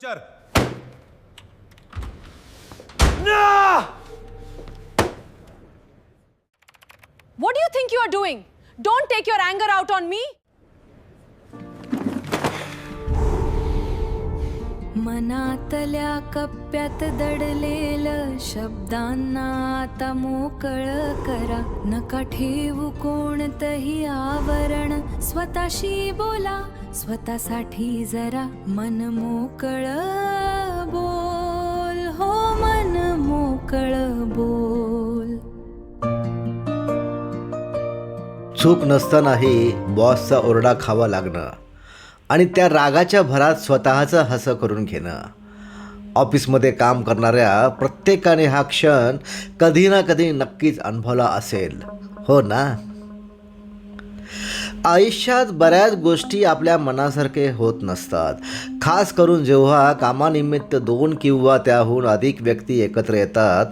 Sir. No! What do you think you are doing? Don't take your anger out on me. मनातल्या कप्प्यात दडलेलं शब्दांना आता मोकळ करा. नका ठेवू कोणतंही आवरण. स्वतःशी बोला, स्वतःसाठी जरा. मन मोकळ बोल, हो मन मोकळ बोल. चूक नसतानाही बॉसचा ओरडा खावा लागणं आणि त्या रागाच्या भरात स्वतःचं हसं करून घेणं. ऑफिसमध्ये काम करणाऱ्या प्रत्येकाने हा क्षण कधी ना कधी नक्कीच अनुभवला असेल, हो ना? आयुष्यात बऱ्याच गोष्टी आपल्या मनासारखे होत नसतात. खास करून जेव्हा कामानिमित्त 2 किंवा त्याहून अधिक व्यक्ती एकत्र येतात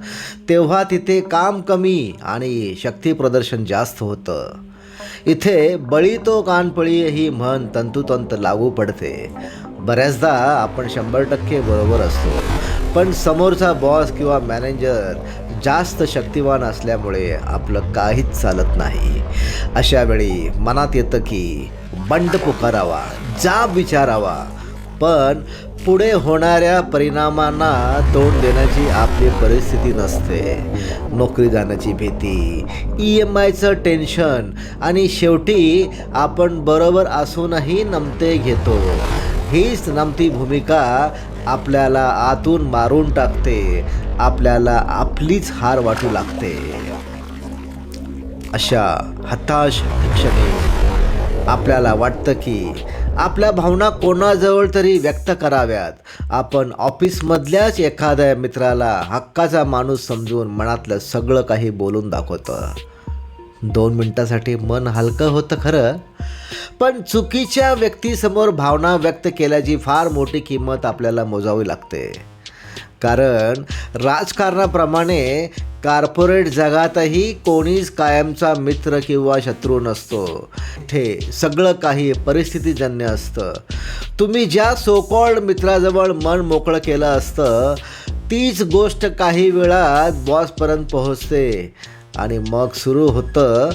तेव्हा तिथे काम कमी आणि शक्ती प्रदर्शन जास्त होतं. इथे बळी तो कानपळी ही म्हण तंतोतंत लागू पडते. बऱ्याचदा आपण 100% बरोबर असतो, पण समोरचा बॉस किंवा मॅनेजर जास्त शक्तिवान असल्यामुळे आपलं काहीच चालत नाही. अशा वेळी मनात येतं की बंड पुकारावा, जाब विचारावा, पण पुढे होणाऱ्या परिणामांना तोंड देण्याची आपली परिस्थिती नसते. नोकरी जाण्याची भीती, EMIचं टेन्शन आणि शेवटी आपण बरोबर असूनही नमते घेतो. हीच नमती भूमिका आपल्याला आतून मारून टाकते. आपल्याला आपलीच हार वाटू लागते. अशा हताश क्षणी आपल्याला वाटतं की आपल्या भावना कोणाजवळ तरी व्यक्त कराव्यात. आपण ऑफिसमधल्याच एखाद्या मित्राला हक्काचा माणूस समजून मनातलं सगळं काही बोलून दाखवतं. 2 मिनिटासाठी मन हलकं होतं खरं, पण चुकीच्या व्यक्तीसमोर भावना व्यक्त केल्याची फार मोठी किंमत आपल्याला मोजावी लागते. कारण राजकारणाप्रमाणे कॉर्पोरेट जगातही कोणीच कायमचा मित्र किंवा शत्रू नसतो. हे सगळं काही परिस्थितीजन्य असतं. तुम्ही ज्या सोकॉल्ड मित्राजवळ मन मोकळं केलं असतं तीच गोष्ट काही वेळात बॉसपर्यंत पोहोचते आणि मग सुरू होतं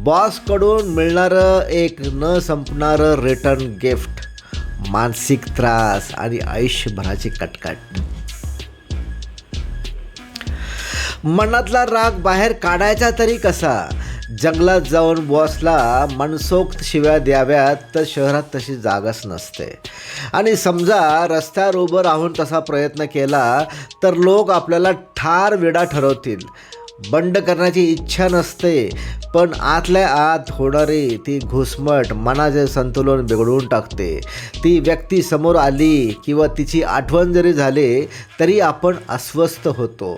बॉसकडून मिळणारं एक न संपणारं रिटर्न गिफ्ट, मानसिक त्रास आणि आयुष्यभराची कटकट. मनातला राग बाहेर काढायचा तरी कसा? जंगलात जाऊन बॉसला मनसोक्त शिव्या द्याव्यात तर शहरात तशी जागाच नसते. आणि समजा रस्त्यावर उभं राहून तसा प्रयत्न केला तर लोक आपल्याला ठार वेडा ठरवतील. बंड करण्याची इच्छा नसते, पण आतल्या आत होणारी ती घुसमट मनाचे संतुलन बिघडवून टाकते. ती व्यक्ती समोर आली किंवा तिची आठवण जरी झाली तरी आपण अस्वस्थ होतो.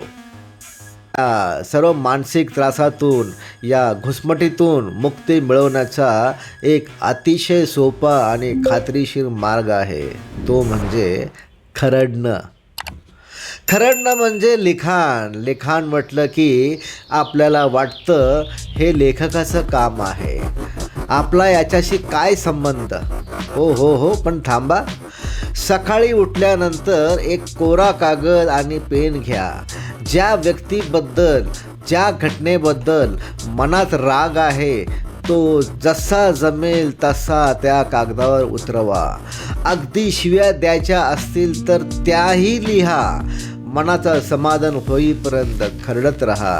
सर्व मानसिक त्रासातून, या घुसमटीतून मुक्ती मिळवण्याचा एक अतिशय सोपा आणि खात्रीशीर मार्ग आहे. तो म्हणजे खरडणं. खरडणं म्हणजे लिखाण. लिखाण म्हटलं की आपल्याला वाटतं हे लेखकाचं काम आहे. आपला याच्याशी काय संबंध? हो, पण थांबा. सकाळी उठल्यानंतर एक कोरा कागद आणि पेन घ्या. ज्या व्यक्तीबद्दल, ज्या घटनेबद्दल मनात राग आहे तो जसा जमेल तसा त्या कागदावर उतरवा. अगदी शिव्या द्यायच्या असतील तर त्याही लिहा. मनाचं समाधान होईपर्यंत खरडत राहा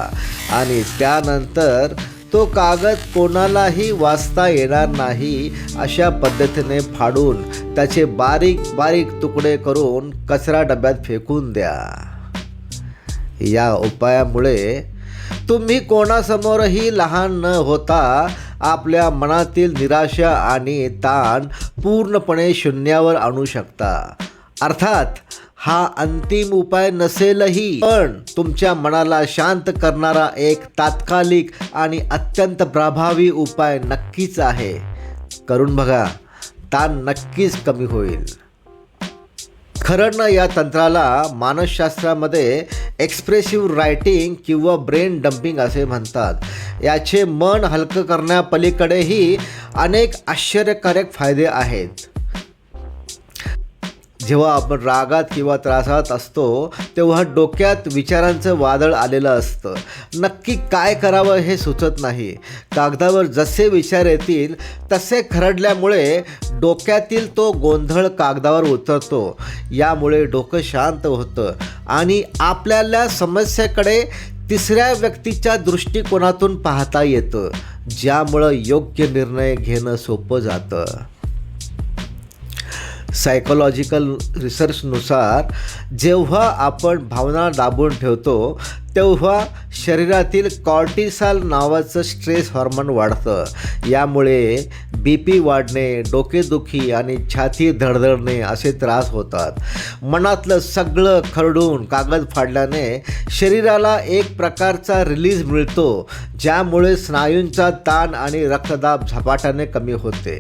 आणि त्यानंतर तो कागद कोणालाही वाचता येणार नाही अशा पद्धतीने फाडून त्याचे बारीक बारीक तुकडे करून कचरा डब्यात फेकून द्या. या उपायामुळे तुम्ही कोणासमोरही लहान न होता आपल्या मनातील निराशा आणि ताण पूर्णपणे शून्यावर आणू शकता. अर्थात हा अंतिम उपाय नसेलही, पण तुमच्या मनाला शांत करणारा एक तात्कालिक आणि अत्यंत प्रभावी उपाय नक्कीच आहे. करून बघा, ताण नक्कीच कमी होईल. खरडणं या तंत्राला मानसशास्त्रामध्ये एक्सप्रेसिव्ह रायटिंग किंवा ब्रेन डंपिंग असे म्हणतात. याचे मन हलकं करण्यापलीकडेही अनेक आश्चर्यकारक फायदे आहेत. जेव्हा आपण रागात किंवा त्रासात असतो तेव्हा डोक्यात विचारांचं वादळ आलेलं असतं. नक्की काय करावं हे सुचत नाही. कागदावर जसे विचार येतील तसे खरडल्यामुळे डोक्यातील तो गोंधळ कागदावर उतरतो. यामुळे डोकं शांत होतं आणि आपल्याला समस्येकडे तिसऱ्या व्यक्तीच्या दृष्टिकोनातून पाहता येतं, ज्यामुळं योग्य निर्णय घेणं सोपं जातं. सायकोलॉजिकल रिसर्चनुसार जेव्हा आपण भावना दाबून ठेवतो तेव्हा शरीरातील कॉर्टिसॉल नावाचं स्ट्रेस हॉर्मोन वाढतं. यामुळे BP वाढणे, डोकेदुखी आणि छाती धडधडणे असे त्रास होतात. मनातलं सगळं खरडून कागद फाडल्याने शरीराला एक प्रकारचा रिलीज मिळतो, ज्यामुळे स्नायूंचा ताण आणि रक्तदाब झपाट्याने कमी होते.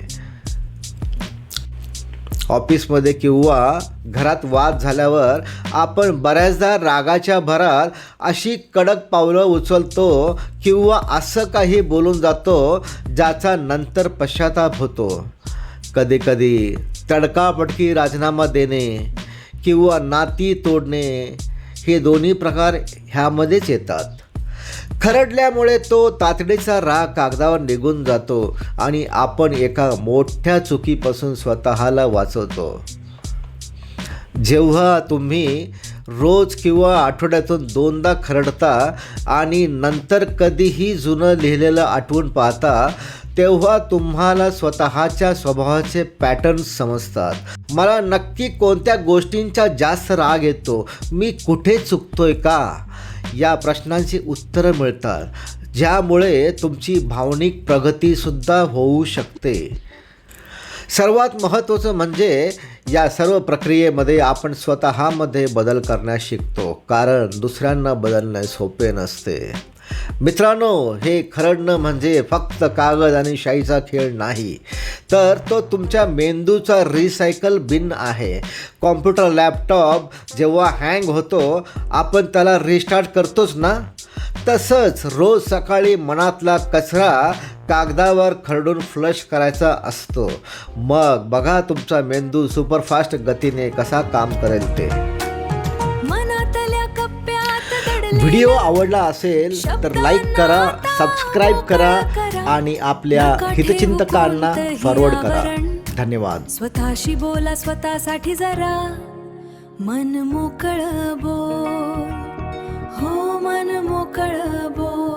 ऑफिसमध्ये किंवा घरात वाद झाल्यावर आपण बऱ्याचदा रागाच्या भरात अशी कडक पावलं उचलतो किंवा असं काही बोलून जातो ज्याचा नंतर पश्चाताप होतो. कधीकधी तडकाफडकी राजीनामा देणे किंवा नाती तोडणे हे दोन्ही प्रकार ह्यामध्येच येतात. खरडल्यामुळे तो तातडीचा राग कागदावर निघून जातो आणि आपण एका मोठ्या चुकीपासून स्वतःला वाचवतो. जेव्हा तुम्ही रोज किंवा आठवड्यातून 2दा खरडता आणि नंतर कधीही जुनं लिहिलेलं आठवून पाहता तेव्हा तुम्हाला स्वतःच्या स्वभावाचे पॅटर्न्स समजतात. मला नक्की कोणत्या गोष्टींचा जास्त राग येतो, मी कुठे चुकतोय का, या प्रश्नांची उत्तरं मिळतात, ज्यामुळे तुमची भावनिक प्रगतीसुद्धा होऊ शकते. सर्वात महत्त्वाचं म्हणजे या सर्व प्रक्रियेमध्ये आपण स्वतःमध्ये बदल करण्यास शिकतो, कारण दुसऱ्यांना बदलणे सोपे नसते. मित्रांनो, हे खरडणं म्हणजे फक्त कागद आणि शाईचा खेळ नाही, तर तो तुमच्या मेंदूचा रिसायकल बिन आहे. कॉम्प्युटर, लॅपटॉप जेव्हा हँग होतो आपण त्याला रिस्टार्ट करतोच ना, तसंच रोज सकाळी मनातला कचरा कागदावर खरडून फ्लश करायचा असतो. मग बघा तुमचा मेंदू सुपरफास्ट गतीने कसा काम करेल ते. मनातल्या कप्प्यात दडलेलं व्हिडिओ आवडला असेल तर लाईक करा, सबस्क्राईब करा आणि आपल्या हितचिंतकांना फॉरवर्ड करा. धन्यवाद. स्वतःशी बोला, स्वतःसाठी जरा मन मोकळं बोल. हो, मन मोकळं बोल.